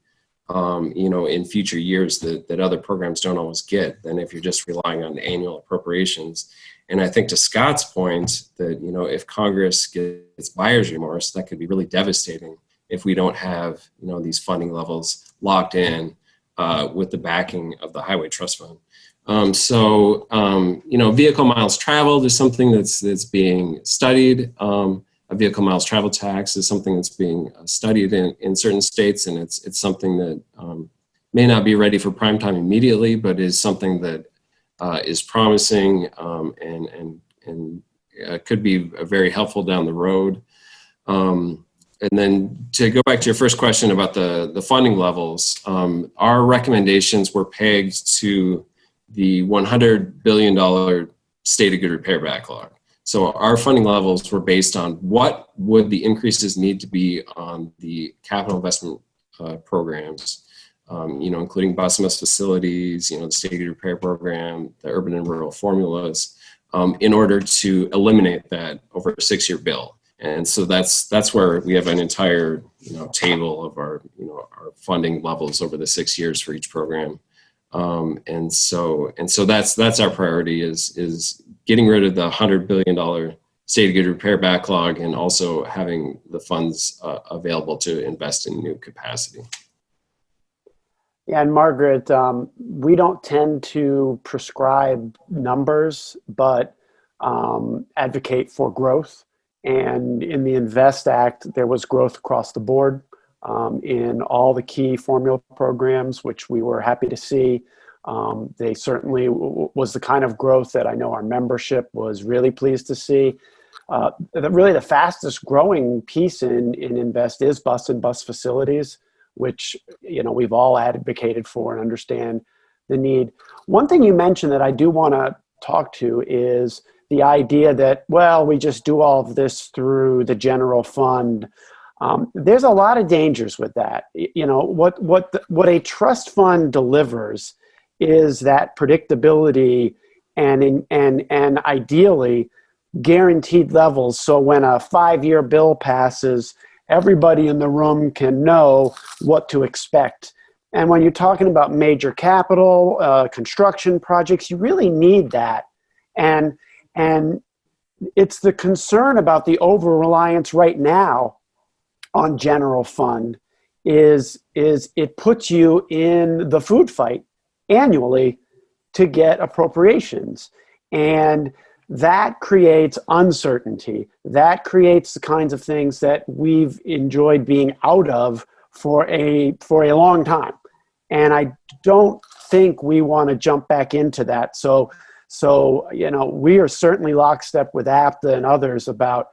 in future years that other programs don't always get than if you're just relying on annual appropriations. And I think to Scott's point that, if Congress gets buyer's remorse, that could be really devastating if we don't have, these funding levels locked in with the backing of the Highway Trust Fund. Vehicle miles traveled is something that's being studied. A vehicle miles travel tax is something that's being studied in certain states, and it's something that may not be ready for prime time immediately, but is something that is promising and could be very helpful down the road. And then to go back to your first question about the funding levels, our recommendations were pegged to the $100 billion state of good repair backlog. So our funding levels were based on what would the increases need to be on the capital investment programs, including bus and bus facilities, the state of good repair program, the urban and rural formulas, in order to eliminate that over a 6-year bill. And so that's where we have an entire table of our our funding levels over the 6 years for each program. And so that's our priority is getting rid of the $100 billion state of good repair backlog and also having the funds available to invest in new capacity. Yeah, and Margaret, we don't tend to prescribe numbers, but advocate for growth. And in the INVEST Act, there was growth across the board in all the key formula programs, which we were happy to see. They certainly was the kind of growth that I know our membership was really pleased to see. Really the fastest growing piece in INVEST is bus and bus facilities, which we've all advocated for and understand the need. One thing you mentioned that I do want to talk to is the idea that, well, we just do all of this through the general fund. There's a lot of dangers with that. What a trust fund delivers is that predictability and ideally guaranteed levels. So when a 5-year bill passes, everybody in the room can know what to expect. And when you're talking about major capital construction projects, you really need that. And it's the concern about the over-reliance right now on general fund is it puts you in the food fight annually to get appropriations. And that creates uncertainty. That creates the kinds of things that we've enjoyed being out of for a long time. And I don't think we want to jump back into that. So we are certainly lockstep with APTA and others about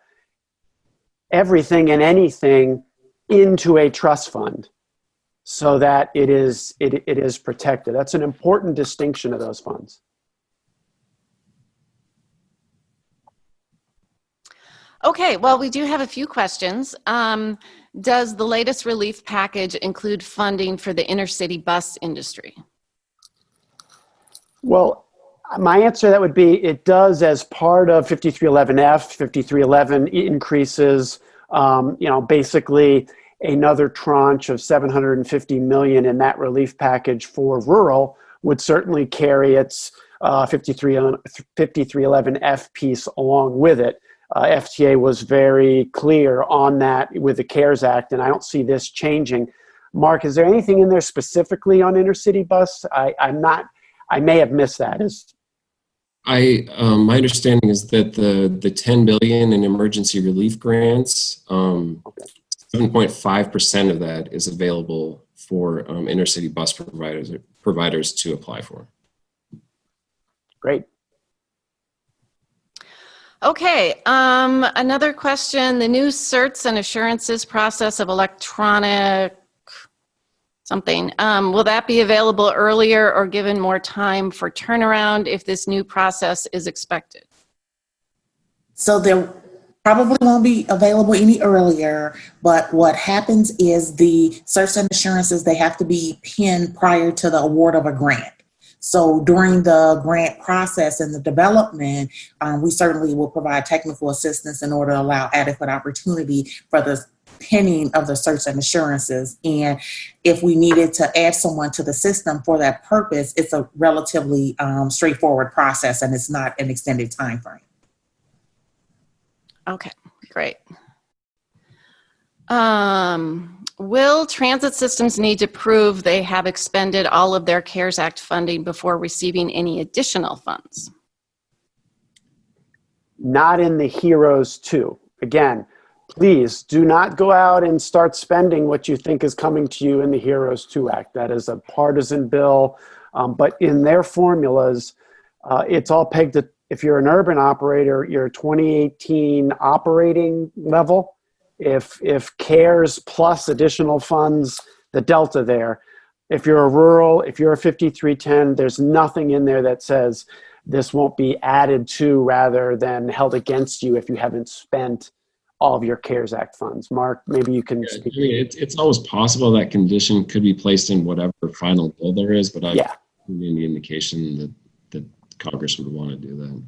everything and anything into a trust fund so that it is protected. That's an important distinction of those funds. Okay, well, we do have a few questions. Does the latest relief package include funding for the inner city bus industry? Well, my answer to that would be it does as part of 5311F, 5311 increases, basically another tranche of $750 million in that relief package for rural would certainly carry its 5311F piece along with it. FTA was very clear on that with the CARES Act, and I don't see this changing. Mark, is there anything in there specifically on intercity bus? I may have missed that. My understanding is that the $10 billion in emergency relief grants, 7.5% of that is available for intercity bus providers to apply for. Great. Okay, another question. The new certs and assurances process of electronic something, will that be available earlier or given more time for turnaround if this new process is expected? So there probably won't be available any earlier, but what happens is the certs and assurances, they have to be pinned prior to the award of a grant. So during the grant process and the development, we certainly will provide technical assistance in order to allow adequate opportunity for the pinning of the certs and assurances. And if we needed to add someone to the system for that purpose, it's a relatively straightforward process and it's not an extended time frame. Okay, great. Will transit systems need to prove they have expended all of their CARES Act funding before receiving any additional funds? Not in the HEROES 2. Again, please do not go out and start spending what you think is coming to you in the HEROES 2 Act. That is a partisan bill, but in their formulas, it's all pegged to, if you're an urban operator, your 2018 operating level. If CARES plus additional funds, the delta there. If you're a rural, if you're a 5310, there's nothing in there that says this won't be added to rather than held against you if you haven't spent all of your CARES Act funds. Mark, maybe you can speak. I mean, it's always possible that condition could be placed in whatever final bill there is, but I have any indication that Congress would want to do that.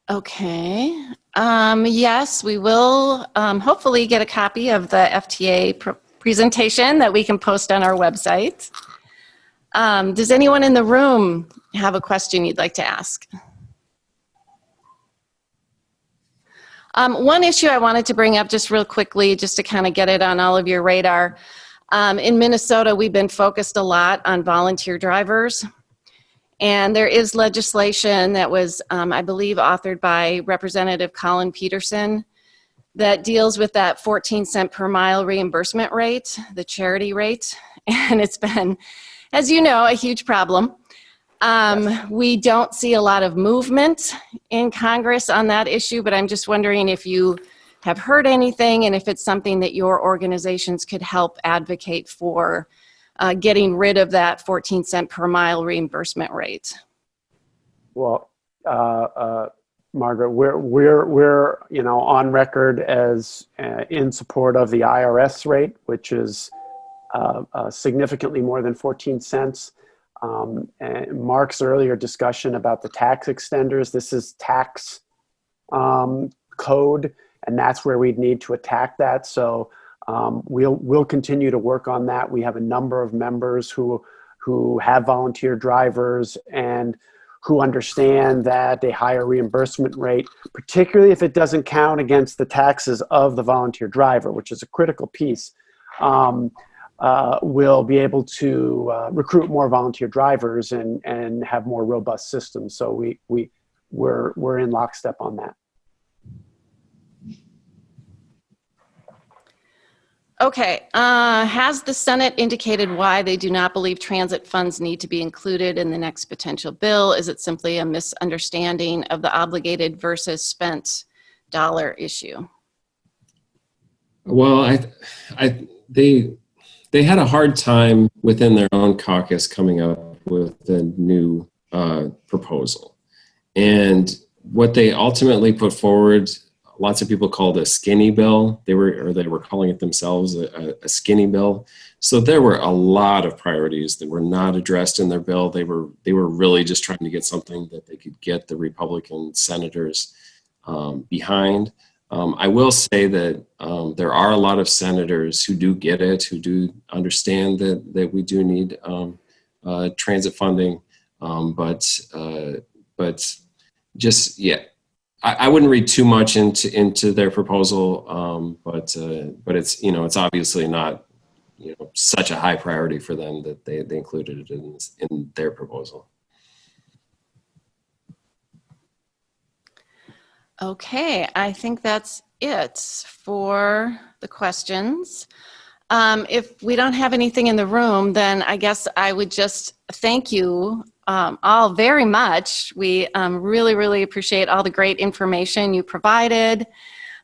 Okay. Yes, we will hopefully get a copy of the FTA presentation that we can post on our website. Does anyone in the room have a question you'd like to ask? One issue I wanted to bring up just real quickly, just to kind of get it on all of your radar. In Minnesota, we've been focused a lot on volunteer drivers. And there is legislation that was, I believe, authored by Representative Colin Peterson that deals with that 14-cent per mile reimbursement rate, the charity rate. And it's been, as you know, a huge problem. We don't see a lot of movement in Congress on that issue, but I'm just wondering if you have heard anything and if it's something that your organizations could help advocate for getting rid of that 14-cent per mile reimbursement rate. Well, Margaret, we're on record as in support of the IRS rate, which is significantly more than 14 cents. And Mark's earlier discussion about the tax extenders, this is tax code, and that's where we'd need to attack that. So we'll continue to work on that. We have a number of members who have volunteer drivers and who understand that a higher reimbursement rate, particularly if it doesn't count against the taxes of the volunteer driver, which is a critical piece, will be able to recruit more volunteer drivers and have more robust systems. So we're in lockstep on that. Okay, has the Senate indicated why they do not believe transit funds need to be included in the next potential bill? Is it simply a misunderstanding of the obligated versus spent dollar issue? Well, they had a hard time within their own caucus coming up with a new proposal. And what they ultimately put forward, lots of people called a skinny bill. They were calling it themselves a skinny bill. So there were a lot of priorities that were not addressed in their bill. They were really just trying to get something that they could get the Republican senators behind. I will say that there are a lot of senators who do get it, who do understand that we do need transit funding, but just, yeah. I wouldn't read too much into their proposal, but it's it's obviously not such a high priority for them that they included it in their proposal. Okay, I think that's it for the questions. If we don't have anything in the room, then I guess I would just thank you all very much. We really, really appreciate all the great information you provided.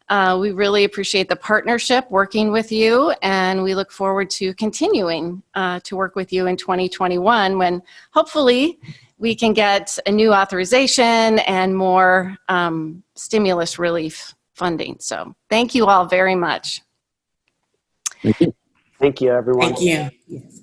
We really appreciate the partnership working with you, and we look forward to continuing to work with you in 2021 when hopefully we can get a new authorization and more stimulus relief funding. So thank you all very much. Thank you. Thank you, everyone. Thank you. Yes.